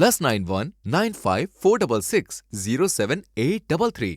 +91 95 466 07833।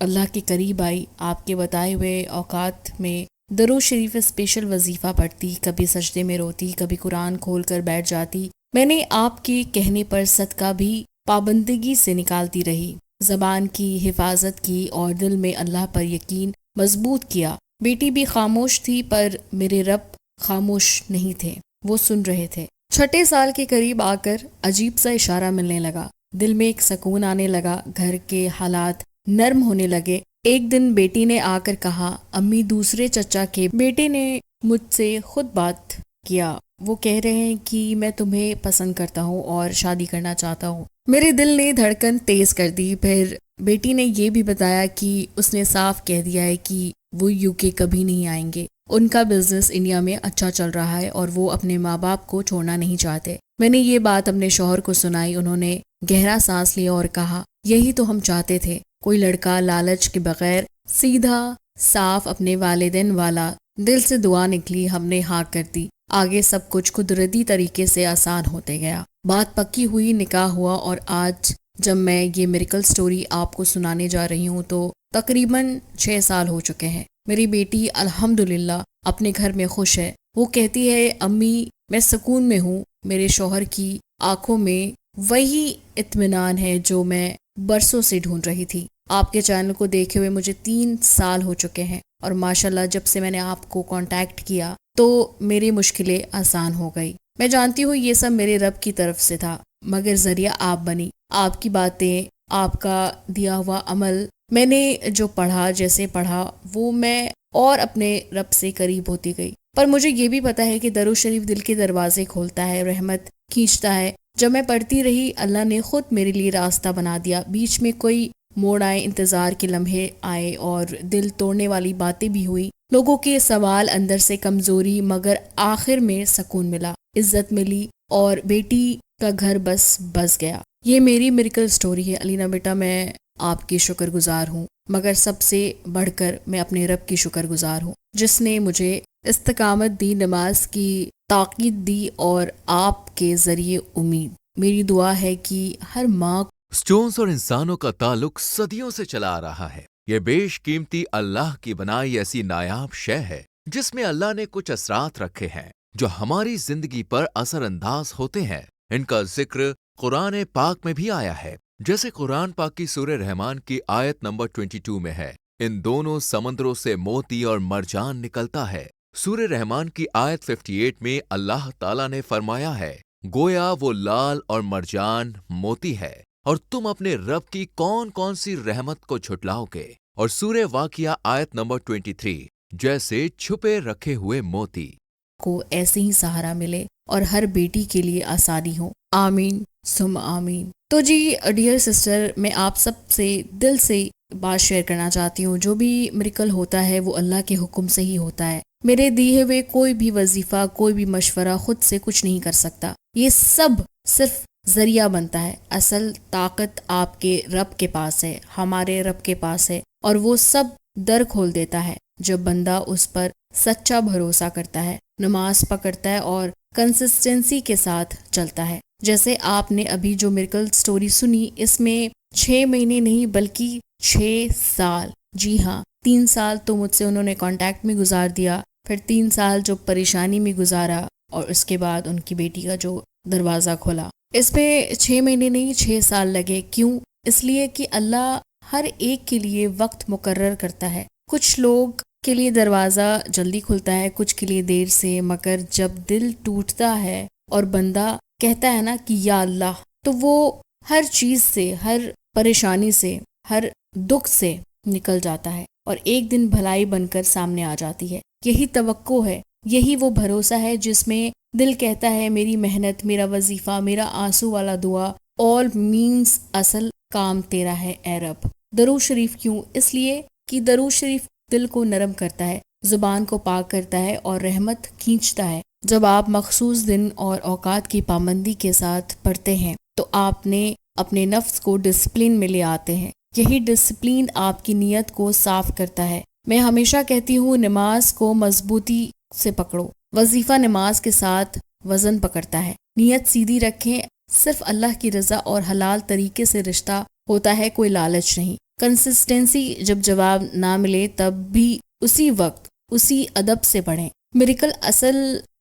اللہ کے قریب آئی، آپ کے بتائے ہوئے اوقات میں درود شریف اسپیشل وظیفہ پڑھتی، کبھی سجدے میں روتی، کبھی قرآن کھول کر بیٹھ جاتی۔ میں نے آپ کے کہنے پر صدقہ بھی پابندگی سے نکالتی رہی، زبان کی حفاظت کی اور دل میں اللہ پر یقین مضبوط کیا۔ بیٹی بھی خاموش تھی پر میرے رب خاموش نہیں تھے، وہ سن رہے تھے۔ 6 سال کے قریب آ کر عجیب سا اشارہ ملنے لگا، دل میں ایک سکون آنے لگا، گھر کے حالات نرم ہونے لگے۔ ایک دن بیٹی نے آ کر کہا، امی دوسرے چچا کے بیٹے نے مجھ سے خود بات کیا، وہ کہہ رہے ہیں کہ میں تمہیں پسند کرتا ہوں اور شادی کرنا چاہتا ہوں۔ میرے دل نے دھڑکن تیز کر دی۔ پھر بیٹی نے یہ بھی بتایا کہ اس نے صاف کہہ دیا ہے کہ وہ UK کبھی نہیں آئیں گے، ان کا بزنس انڈیا میں اچھا چل رہا ہے اور وہ اپنے ماں باپ کو چھوڑنا نہیں چاہتے۔ میں نے یہ بات اپنے شوہر کو سنائی، انہوں نے گہرا سانس لیا اور کہا، یہی تو ہم چاہتے تھے، کوئی لڑکا لالچ کے بغیر، سیدھا صاف اپنے والدین والا۔ دل سے دعا نکلی، ہم نے ہاں کر دی۔ آگے سب کچھ قدرتی طریقے سے آسان ہوتے گیا، بات پکی ہوئی، نکاح ہوا، اور آج جب میں یہ میریکل سٹوری آپ کو سنانے جا رہی ہوں تو تقریباً 6 سال ہو چکے ہیں۔ میری بیٹی الحمدللہ اپنے گھر میں خوش ہے، وہ کہتی ہے، امی میں سکون میں ہوں۔ میرے شوہر کی آنکھوں میں وہی اطمینان ہے جو میں برسوں سے ڈھونڈ رہی تھی۔ آپ کے چینل کو دیکھے ہوئے مجھے 3 سال ہو چکے ہیں، اور ماشاءاللہ جب سے میں نے آپ کو کانٹیکٹ کیا تو میری مشکلیں آسان ہو گئی۔ میں جانتی ہوں یہ سب میرے رب کی طرف سے تھا، مگر ذریعہ آپ بنی، آپ کی باتیں، آپ کا دیا ہوا عمل، میں نے جو پڑھا، جیسے پڑھا، وہ میں اور اپنے رب سے قریب ہوتی گئی۔ پر مجھے یہ بھی پتا ہے کہ درود شریف دل کے دروازے کھولتا ہے، رحمت کھینچتا ہے۔ جب میں پڑھتی رہی، اللہ نے خود میرے لیے راستہ بنا دیا۔ بیچ میں کوئی موڑ آئے، انتظار کے لمحے آئے اور دل توڑنے والی باتیں بھی ہوئی، لوگوں کے سوال، اندر سے کمزوری، مگر آخر میں سکون ملا، عزت ملی، اور بیٹی کا گھر بس گیا۔ یہ میری میریکل سٹوری ہے علینا بیٹا، میں آپ کی شکر گزار ہوں، مگر سب سے بڑھ کر میں اپنے رب کی شکر گزار ہوں، جس نے مجھے استقامت دی، نماز کی تاکید دی، اور آپ کے ذریعے امید۔ میری دعا ہے کہ ہر ماں سٹونز اور انسانوں کا تعلق صدیوں سے چلا آ رہا ہے۔ یہ بیش قیمتی اللہ کی بنائی ایسی نایاب شے ہے جس میں اللہ نے کچھ اثرات رکھے ہیں جو ہماری زندگی پر اثر انداز ہوتے ہیں۔ ان کا ذکر قرآن پاک میں بھی آیا ہے، جیسے قرآن پاک کی سورہ رحمان کی آیت نمبر 22 میں ہے، ان دونوں سمندروں سے موتی اور مرجان نکلتا ہے۔ سورہ رحمان کی آیت 58 میں اللہ تعالیٰ نے فرمایا ہے، گویا وہ لال اور مرجان موتی ہے، اور تم اپنے رب کی کون کون سی رحمت کو جھٹلاؤ گے۔ اور سورہ واقعہ آیت نمبر 23، جیسے چھپے رکھے ہوئے موتی کو ایسے ہی سہارا ملے اور ہر بیٹی کے لیے آسانی ہو، آمین ثم آمین۔ تو جی ڈیئر سسٹر، میں آپ سب سے دل سے بات شیئر کرنا چاہتی ہوں، جو بھی میریکل ہوتا ہے وہ اللہ کے حکم سے ہی ہوتا ہے۔ میرے دیے ہوئے کوئی بھی وظیفہ، کوئی بھی مشورہ خود سے کچھ نہیں کر سکتا، یہ سب صرف ذریعہ بنتا ہے۔ اصل طاقت آپ کے رب کے پاس ہے، ہمارے رب کے پاس ہے، اور وہ سب در کھول دیتا ہے جب بندہ اس پر سچا بھروسہ کرتا ہے، نماز پکڑتا ہے اور کنسسٹنسی کے ساتھ چلتا ہے۔ جیسے آپ نے ابھی جو میریکل سٹوری سنی، اس میں 6 مہینے نہیں بلکہ 6 سال، جی ہاں 3 سال تو مجھ سے انہوں نے کانٹیکٹ میں گزار دیا، پھر 3 سال جو پریشانی میں گزارا، اور اس کے بعد ان کی بیٹی کا جو دروازہ کھولا۔ اس پہ 6 مہینے نہیں 6 سال لگے۔ کیوں؟ اس لیے کہ اللہ ہر ایک کے لیے وقت مقرر کرتا ہے۔ کچھ لوگ کے لیے دروازہ جلدی کھلتا ہے، کچھ کے لیے دیر سے، مگر جب دل ٹوٹتا ہے اور بندہ کہتا ہے نا کہ یا اللہ، تو وہ ہر چیز سے، ہر پریشانی سے، ہر دکھ سے نکل جاتا ہے، اور ایک دن بھلائی بن کر سامنے آ جاتی ہے۔ یہی توقع ہے، یہی وہ بھروسہ ہے جس میں دل کہتا ہے میری محنت، میرا وظیفہ، میرا آنسو والا دعا، all means اصل کام تیرا ہے اے رب۔ درود شریف کیوں؟ اس لیے کہ درود شریف دل کو نرم کرتا ہے، زبان کو پاک کرتا ہے اور رحمت کھینچتا ہے۔ جب آپ مخصوص دن اور اوقات کی پابندی کے ساتھ پڑھتے ہیں تو آپ نے اپنے نفس کو ڈسپلن میں لے آتے ہیں۔ یہی ڈسپلن آپ کی نیت کو صاف کرتا ہے۔ میں ہمیشہ کہتی ہوں، نماز کو مضبوطی سے پکڑو۔ وظیفہ نماز کے ساتھ وزن پکڑتا ہے۔ نیت سیدھی رکھیں، صرف اللہ کی رضا اور حلال طریقے سے رشتہ ہوتا ہے، کوئی لالچ نہیں۔ کنسسٹنسی جب جواب نہ ملے تب بھی اسی وقت اسی ادب سے پڑھیں. میریکل اصل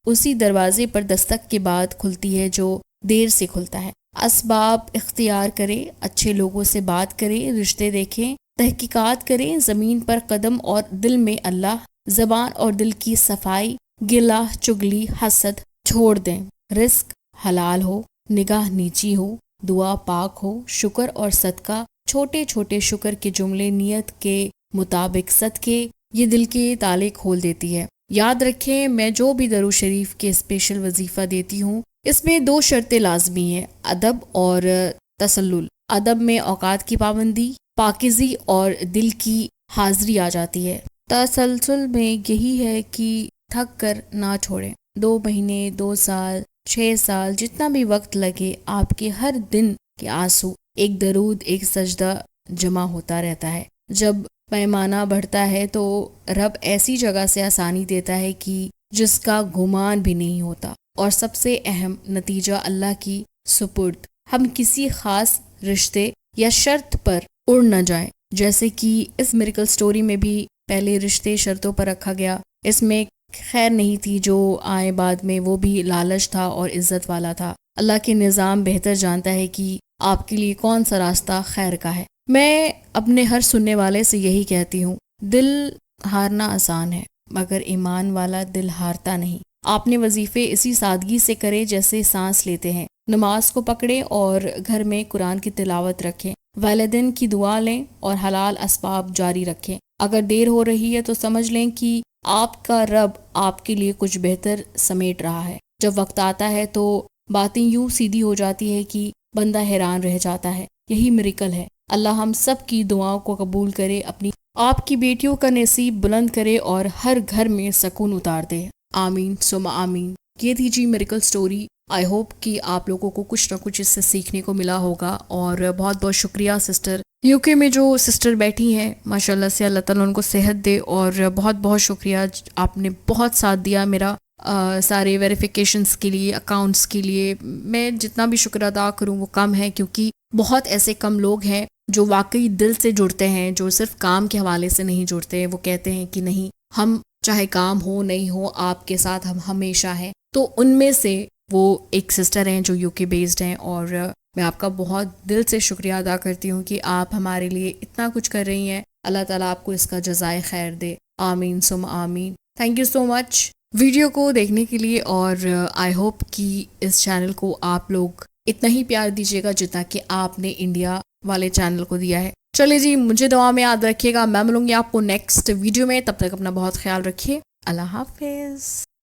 اسی دروازے پر دستک کے بعد کھلتی ہے جو دیر سے کھلتا ہے. اسباب اختیار کریں، اچھے لوگوں سے بات کریں، رشتے دیکھیں، تحقیقات کریں، زمین پر قدم اور دل میں اللہ، زبان اور دل کی صفائی، گلہ چگلی حسد چھوڑ دیں. رزق حلال ہو، نگاہ نیچی ہو، دعا پاک ہو، شکر اور صدقہ، چھوٹے چھوٹے شکر کے جملے نیت کے مطابق صدقے، یہ دل کے تالے کھول دیتی ہے. یاد رکھیں میں جو بھی درود شریف کے اسپیشل وظیفہ دیتی ہوں اس میں 2 شرطیں لازمی ہیں، ادب اور تسلل. ادب میں اوقات کی پابندی، پاکیزی اور دل کی حاضری آ جاتی ہے. تسلسل میں یہی ہے کہ تھک کر نہ چھوڑیں. 2 مہینے، 2 سال، 6 سال، جتنا بھی وقت لگے، آپ کے ہر دن کے آنسو ایک درود، ایک سجدہ جمع ہوتا رہتا ہے. جب پیمانہ بڑھتا ہے تو رب ایسی جگہ سے آسانی دیتا ہے کہ جس کا گمان بھی نہیں ہوتا. اور سب سے اہم نتیجہ اللہ کی سپرد. ہم کسی خاص رشتے یا شرط پر اڑ نہ جائیں، جیسے کہ اس میریکل سٹوری میں بھی پہلے رشتے شرطوں پر رکھا گیا. اس میں خیر نہیں تھی، جو آئے بعد میں وہ بھی لالچ تھا اور عزت والا تھا. اللہ کے نظام بہتر جانتا ہے کہ آپ کے لیے کون سا راستہ خیر کا ہے. میں اپنے ہر سننے والے سے یہی کہتی ہوں، دل ہارنا آسان ہے مگر ایمان والا دل ہارتا نہیں. آپ نے وظیفے اسی سادگی سے کرے جیسے سانس لیتے ہیں. نماز کو پکڑیں اور گھر میں قرآن کی تلاوت رکھیں. والدین کی دعا لیں اور حلال اسباب جاری رکھیں. اگر دیر ہو رہی ہے تو سمجھ لیں کہ آپ کا رب آپ کے لیے کچھ بہتر سمیٹ رہا ہے. جب وقت آتا ہے تو باتیں یوں سیدھی ہو جاتی ہے کہ بندہ حیران رہ جاتا ہے. یہی میریکل ہے. اللہ ہم سب کی دعاؤں کو قبول کرے، اپنی آپ کی بیٹیوں کا نصیب بلند کرے اور ہر گھر میں سکون اتار دے. آمین ثم آمین. یہ تھی جی میریکل سٹوری. آئی ہوپ کہ آپ لوگوں کو کچھ نہ کچھ اس سے سیکھنے کو ملا ہوگا. اور بہت بہت شکریہ سسٹر یو کے میں جو سسٹر بیٹھی ہیں، ماشاءاللہ سے اللہ تعالیٰ ان کو صحت دے. اور بہت بہت شکریہ، آپ نے بہت ساتھ دیا میرا سارے ویریفیکیشنز کے لیے، اکاؤنٹس کے لیے. میں جتنا بھی شکر ادا کروں وہ کم ہے، کیونکہ بہت ایسے کم لوگ ہیں جو واقعی دل سے جڑتے ہیں، جو صرف کام کے حوالے سے نہیں جڑتے. وہ کہتے ہیں کہ نہیں، ہم چاہے کام ہو نہیں ہو آپ کے ساتھ ہم ہمیشہ ہیں. تو ان میں سے وہ ایک سسٹر ہیں جو یو کے بیسڈ ہیں. اور میں آپ کا بہت دل سے شکریہ ادا کرتی ہوں کہ آپ ہمارے لیے اتنا کچھ کر رہی ہیں. اللہ تعالیٰ آپ کو اس کا جزائے خیر دے. آمین ثم آمین. Thank you so much video کو دیکھنے کے لیے. اور آئی ہوپ کہ اس چینل کو آپ لوگ اتنا ہی پیار دیجیے گا جتنا کہ آپ نے انڈیا والے چینل کو دیا ہے. چلے جی، مجھے دعا میں یاد رکھیے گا. میں ملوں گی آپ کو نیکسٹ ویڈیو میں. تب تک اپنا بہت خیال رکھیے. اللہ حافظ.